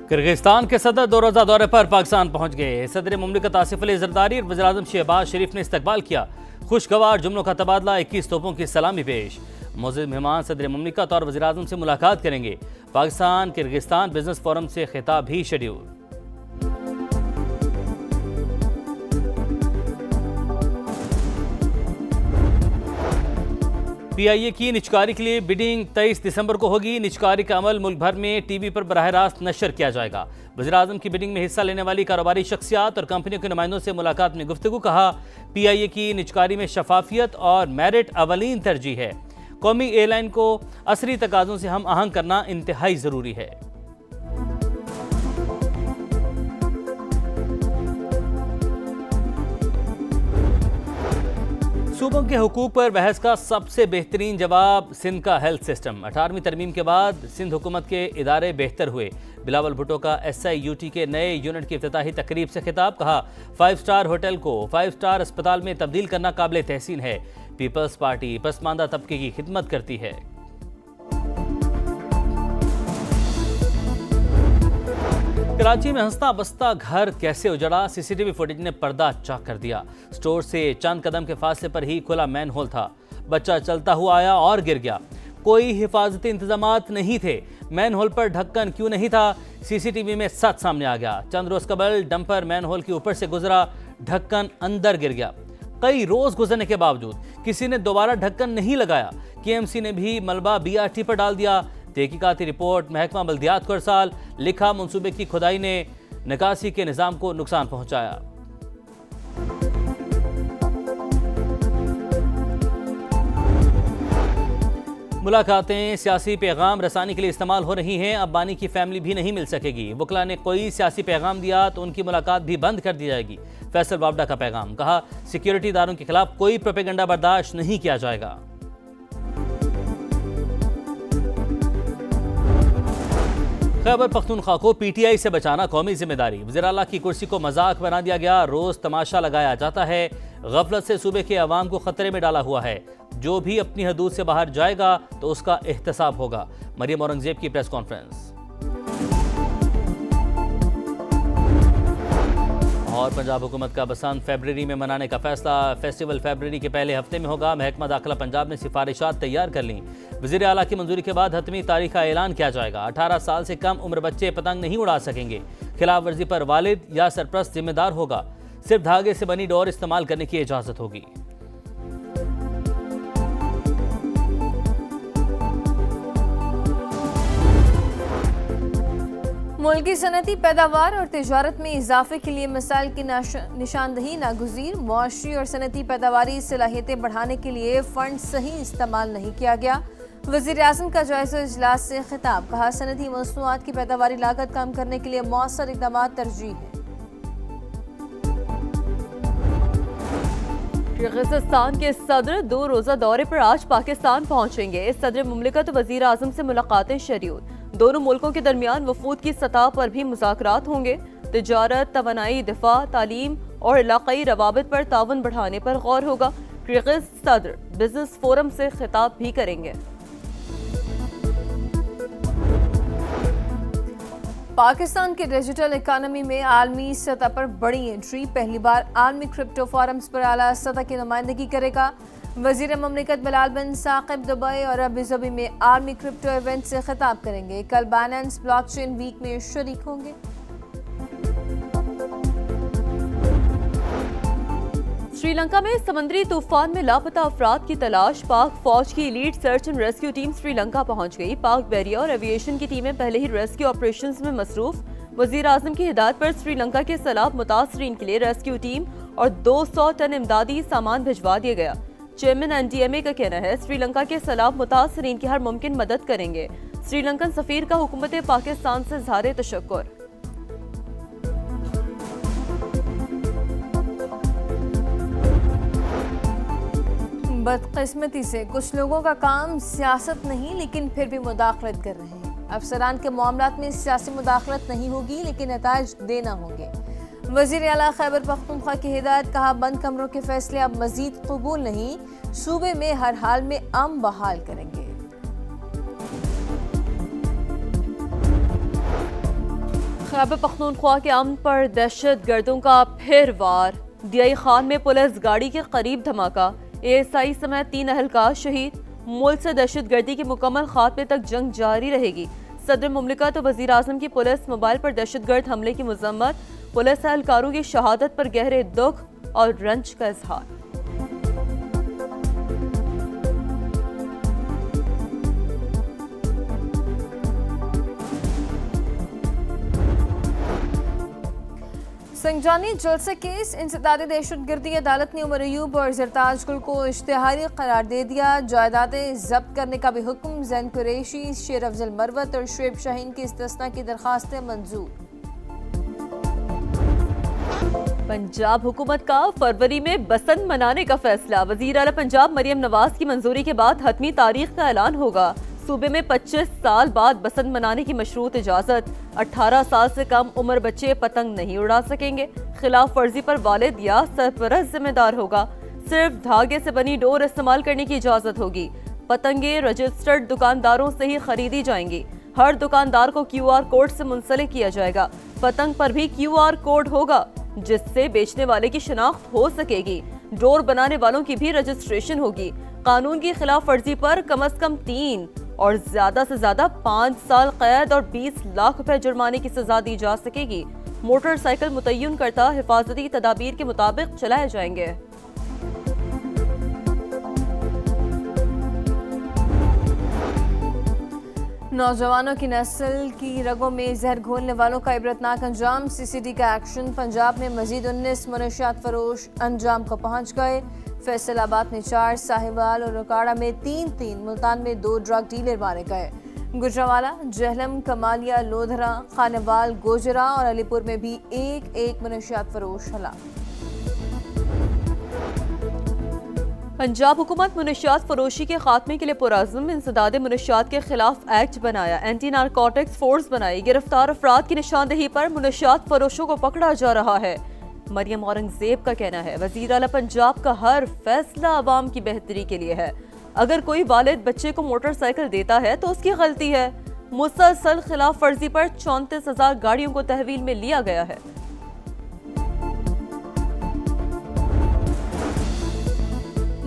Kyrgyzstan के सदर 2 रोज़ा दौरे पर पाकिस्तान पहुंच गए। सदर मुमलिकत आसिफ अली जरदारी और वज़ीर-ए-आज़म शहबाज शरीफ ने इस्तकबाल किया। खुशगवार जुमलों का तबादला, 21 तोपों की सलामी पेश। मौजूद मेहमान सदर मुमलिकत और वज़ीर-ए-आज़म से मुलाकात करेंगे। पाकिस्तान किर्गिस्तान बिजनेस फोरम से खिताब भी शेड्यूल। PIA की निचकारी के लिए बिडिंग 23 दिसंबर को होगी। निचकारी का अमल मुल्क भर में टीवी पर बराह रास्त नशर किया जाएगा। वज़ीर-ए-आज़म की बिडिंग में हिस्सा लेने वाली कारोबारी शख्सियात और कंपनियों के नुमाइंदों से मुलाकात में गुफ्तगू। कहा, PIA की निचकारी में शफाफियत और मेरिट अवलीन तरजीह है। कौमी एयरलाइन को असरी तकाज़ों से हम आहंग करना इंतहाई ज़रूरी है। सूबों के हुकूक पर बहस का सबसे बेहतरीन जवाब सिंध का हेल्थ सिस्टम। 18वीं तरमीम के बाद सिंध हुकूमत के इदारे बेहतर हुए। बिलावल भुट्टो का SIUT के नए यूनिट की इफ्तिताही तकरीब से खिताब। कहा, 5 स्टार होटल को 5 स्टार अस्पताल में तब्दील करना काबिल तहसीन है। पीपल्स पार्टी पसमानदा तबके की खिदमत करती है। कराची में हंसता बसता घर कैसे उजड़ा, CCTV फुटेज ने पर्दा चाक कर दिया। स्टोर से चंद कदम के फासले पर ही खुला मैन होल था। बच्चा चलता हुआ आया और गिर गया। कोई हिफाजती इंतजामात नहीं थे। मैन होल पर ढक्कन क्यों नहीं था, CCTV में सच सामने आ गया। चंद रोज कबल डंपर मैन होल के ऊपर से गुजरा, ढक्कन अंदर गिर गया। कई रोज गुजरने के बावजूद किसी ने दोबारा ढक्कन नहीं लगाया। KMC ने भी मलबा BRT पर डाल दिया। तहकीकाती रिपोर्ट, महकमा बल्दियात को अरसाल। लिखा, मंसूबे की खुदाई ने निकासी के निज़ाम को नुकसान पहुंचाया। मुलाकातें सियासी पैगाम रसानी के लिए इस्तेमाल हो रही हैं। अब बानी की फैमिली भी नहीं मिल सकेगी। वकला ने कोई सियासी पैगाम दिया तो उनकी मुलाकात भी बंद कर दी जाएगी। फैसल वावडा का पैगाम। कहा, सिक्योरिटी इदारों के खिलाफ कोई प्रोपेगेंडा बर्दाश्त नहीं किया जाएगा। खैबर पख्तूनख्वा को PTI से बचाना कौमी जिम्मेदारी। वज़ीर आला की कुर्सी को मजाक बना दिया गया। रोज तमाशा लगाया जाता है। गफलत से सूबे के अवाम को खतरे में डाला हुआ है। जो भी अपनी हदूद से बाहर जाएगा तो उसका एहतसाब होगा। मरियम औरंगजेब की प्रेस कॉन्फ्रेंस। और पंजाब हुकूमत का बसंत फरवरी में मनाने का फैसला। फेस्टिवल फरवरी के पहले हफ्ते में होगा। महकमा दाखिला पंजाब ने सिफारिशात तैयार कर ली। वज़ीर आला की मंजूरी के बाद हतमी तारीख का ऐलान किया जाएगा। 18 साल से कम उम्र बच्चे पतंग नहीं उड़ा सकेंगे। खिलाफ वर्जी पर वालिद या सरपरस्त जिम्मेदार होगा। सिर्फ धागे से बनी डोर इस्तेमाल करने की इजाजत होगी। मुल्क की सनती पैदावार और तिजारत में इजाफे के लिए मसाइल की निशानदही नागुज़ीर। मुआशरी और सनती पैदावारी सलाहियतें बढ़ाने के लिए फंड सही इस्तेमाल नहीं किया गया। वज़ीर-ए-आज़म का जायज़ा इजलास से खिताब। कहा, सनती मसनूआत की पैदावारी लागत कम करने के लिए मौसर इक़दाम तरजीह है। किर्गिस्तान के सदर 2 रोज़ा दौरे पर आज पाकिस्तान पहुंचेंगे। सदर मुमलिकत वज़ीर-ए-आज़म से मुलाकातें शेड्यूल। दोनों मुल्कों के दरमियान वफूद की सतह पर भी मुज़ाकरात होंगे। तिजारत, तवानाई, दिफा, तालीम और इलाक़ाई रवाबित पर ताउन बढ़ाने पर गौर होगा। किर्गिज़ सदर बिजनेस फोरम से खिताब भी करेंगे। पाकिस्तान की डिजिटल इकानमी में आलमी सतह पर बड़ी एंट्री। पहली बार आलमी क्रिप्टो फोरम्स पर आला सतह की नुमाइंदगी करेगा। वज़ीर मुमलिकत बिलाल बिन साकिब दुबई और अबूज़बी में आलमी क्रिप्टो इवेंट से खिताब करेंगे। कल बाइनेंस ब्लॉकचेन वीक में शरीक होंगे। श्रीलंका में समुद्री तूफान में लापता अफराद की तलाश। पाक फौज की elite search and rescue team Sri Lanka पहुंच गई। पाक बैरियर और एविएशन की टीमें पहले ही रेस्क्यू ऑपरेशंस में मसरूफ। वज़ीर-ए-आज़म की हिदायत पर श्रीलंका के सैलाब मुतासरीन के लिए रेस्क्यू टीम और 200 टन इमदादी सामान भिजवा दिया गया। चेयरमैन NDMA का कहना है, श्रीलंका के सैलाब मुतासरीन की हर मुमकिन मदद करेंगे। श्रीलंकन सफीर का हुकूमत पाकिस्तान से इज़हार तशक्कुर। बदकिस्मती से कुछ लोगों का काम सियासत नहीं लेकिन फिर भी मुदाखलत कर रहे हैं। अफसरान के मामलात में सियासी मुदाखलत नहीं होगी लेकिन नताइज देना होंगे। वज़ीर आला खैबर पख्तूनख्वा की हिदायत। कहा, बंद कमरों के फैसले अब मजीद कबूल नहीं। सूबे में हर हाल में अमन बहाल करेंगे। खैबर पख्तूनख्वा के अमन पर दहशत गर्दों का फिर वार। DI खान में पुलिस गाड़ी के करीब धमाका। ASI समेत 3 अहलकार शहीद। मुल्क से दहशत गर्दी के मुकम्मल खात्मे तक जंग जारी रहेगी। सदर मुमलिकत और वज़ीर आज़म की पुलिस मोबाइल पर दहशतगर्द हमले की मजम्मत। पुलिस एहलकारों की शहादत पर गहरे दुख और रंज का इजहार। संजानी जलसे केस इंसदादी दहशतगर्दी अदालत ने उमर अयूब और जरताज गुल को इश्तिहारी करार दे दिया। जायदादें जब्त करने का भी हुक्म। जैन कुरैशी, शेर अफजल मरवत और शुएब शाहीन की इस्तिस्ना की दरखास्तें मंजूर। पंजाब हुकूमत का फरवरी में बसंत मनाने का फैसला। वजीर आला पंजाब मरियम नवाज की मंजूरी के बाद हतमी तारीख का ऐलान होगा। सूबे में 25 साल बाद बसंत मनाने की मशरूत इजाजत। 18 साल से कम उम्र बच्चे पतंग नहीं उड़ा सकेंगे। खिलाफ वर्जी पर वालिद या सरपरस्त जिम्मेदार होगा। सिर्फ धागे से बनी डोर इस्तेमाल करने की इजाजत होगी। पतंगे रजिस्टर्ड दुकानदारों से ही खरीदी जाएंगी। हर दुकानदार को QR कोड से मुंसलिक किया जाएगा। पतंग पर भी QR कोड होगा जिससे बेचने वाले की शिनाख्त हो सकेगी। डोर बनाने वालों की भी रजिस्ट्रेशन होगी। कानून की खिलाफ वर्जी पर कम से कम 3 और ज्यादा से ज्यादा 5 साल कैद और 20 लाख रुपए जुर्माने की सजा दी जा सकेगी। मोटरसाइकिल मुतय्यन करता हिफाजती तदाबीर के मुताबिक चलाए जाएंगे। नौजवानों की नस्ल की रगों में जहर घोलने वालों का इबरतनाक अंजाम। CCD का एक्शन। पंजाब में मजीद 19 मनशियात फरोश अंजाम को पहुंच गए। फैसलाबाद में 4, साहिवाल और रोकाड़ा में 3, मुल्तान में 2 ड्रग डीलर मारे गए। गुजरावाला, जहलम, कमालिया, लोधरा, खानेवाल, गोजरा और अलीपुर में भी एक मनशियात फरोश हलाक। पंजाब हुकूमत मनशियात फरोशी के खात्मे के लिए पुरअज़्म इंसदादे मनशियात के खिलाफ एक्ट बनाया। एंटी नारकोटिक्स फोर्स बनाई। गिरफ्तार अफराद की निशानदेही पर मनशियात फरोशों को पकड़ा जा रहा है। मरियम औरंगजेब का कहना है वजीर आला पंजाब का हर फैसला अवाम की बेहतरी के लिए है। अगर कोई वालिद बच्चे को मोटरसाइकिल देता है तो उसकी गलती है। मुसलसल खिलाफ वर्जी पर 34,000 गाड़ियों को तहवील में लिया गया है।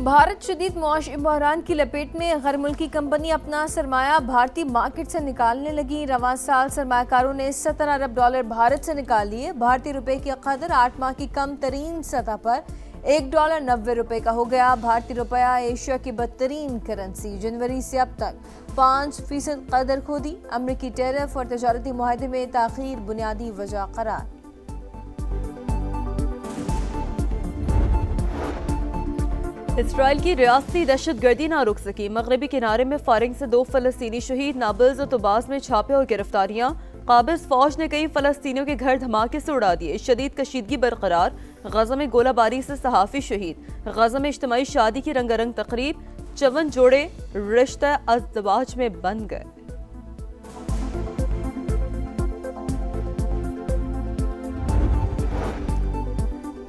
भारत शदीद मुआशी बहरान की लपेट में। गैर मुल्की कंपनी अपना सरमाया भारतीय मार्केट से निकालने लगी। रवां साल सरमाकारों ने $17 अरब भारत से निकाल लिए। भारतीय रुपए की कदर 8 माह की कम तरीन सतह पर $1 90 रुपए का हो गया। भारतीय रुपया एशिया की बदतरीन करेंसी। जनवरी से अब तक 5% कदर खो दी। अमरीकी टैरिफ और तजारती मुआहदे में ताखीर बुनियादी वजह करार। इसराइल की रियासती दहशत गर्दी ना रुक सकी। मगरबी किनारे में फायरिंग से 2 फलस्तीनी शहीद। नाबल्स और तुबास में छापे और गिरफ्तारियां। काबिज फौज ने कई फलस्तीनियों के घर धमाके से उड़ा दिए। शदीद कशीदगी बरकरार। गजा में गोलाबारी से सहाफी शहीद। गजा में इज्तिमाई शादी की रंगारंग तकरीब। 54 जोड़े रिश्ता अज़दवाज में बन गए।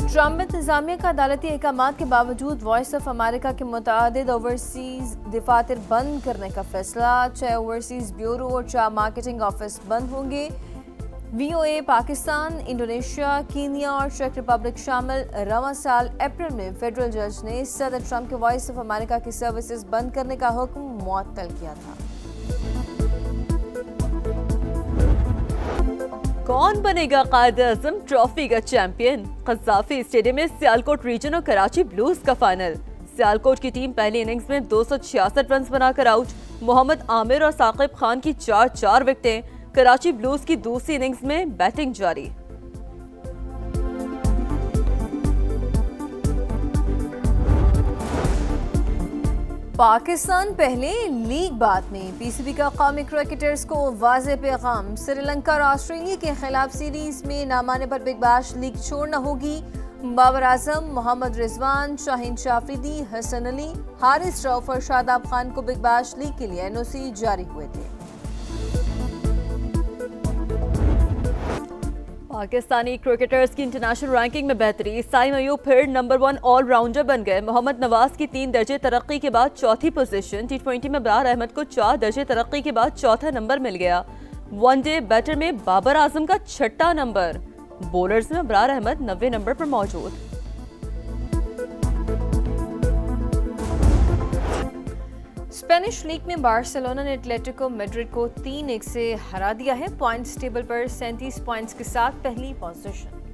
ट्रम्प इंतजामिया का अदालती अहकामात के बावजूद वॉइस ऑफ अमेरिका के मुतादिद ओवरसीज दफातर बंद करने का फैसला। 6 ओवरसीज ब्यूरो और 4 मार्केटिंग ऑफिस बंद होंगे। VOA पाकिस्तान, इंडोनेशिया, कीनिया और चेक रिपब्लिक शामिल। रवां साल अप्रैल में फेडरल जज ने सदर ट्रम्प के वॉइस ऑफ अमेरिका की सर्विसेज बंद करने का हुक्म मुअत्तल किया था। कौन बनेगा कायद-ए-आज़म ट्रॉफी का चैंपियन? कज़ाफी स्टेडियम में सियालकोट रीजन और कराची ब्लूज का फाइनल। सियालकोट की टीम पहली इनिंग्स में 266 रन बनाकर आउट। मोहम्मद आमिर और साकिब खान की 4 विकेटें। कराची ब्लूज की दूसरी इनिंग्स में बैटिंग जारी। पाकिस्तान पहले लीग बाद में। PCB का कौमी क्रिकेटर्स को वाज़ेह पैगाम। श्रीलंका और ऑस्ट्रेलिया के खिलाफ सीरीज में ना माने पर बिग बैश लीग छोड़ना होगी। बाबर आजम, मोहम्मद रिजवान, शाहीन शाफरीदी, हसन अली, हारिस रऊफ और शादाब खान को बिग बैश लीग के लिए NOC जारी हुए थे। पाकिस्तानी क्रिकेटर्स की इंटरनेशनल रैंकिंग में बेहतरी। साइम अयूब फिर नंबर 1 ऑलराउंडर बन गए। मोहम्मद नवाज की 3 दर्जे तरक्की के बाद चौथी पोजीशन। T20 में बरार अहमद को 4 दर्जे तरक्की के बाद चौथा नंबर मिल गया। वनडे बैटर में बाबर आजम का 6ठा नंबर। बॉलर्स में अबरार अहमद 90 नंबर पर मौजूद। स्पेनिश लीग में बार्सिलोना ने एटलेटिको मैड्रिड को 3-1 से हरा दिया है। पॉइंट्स टेबल पर 37 पॉइंट्स के साथ पहली पोजीशन।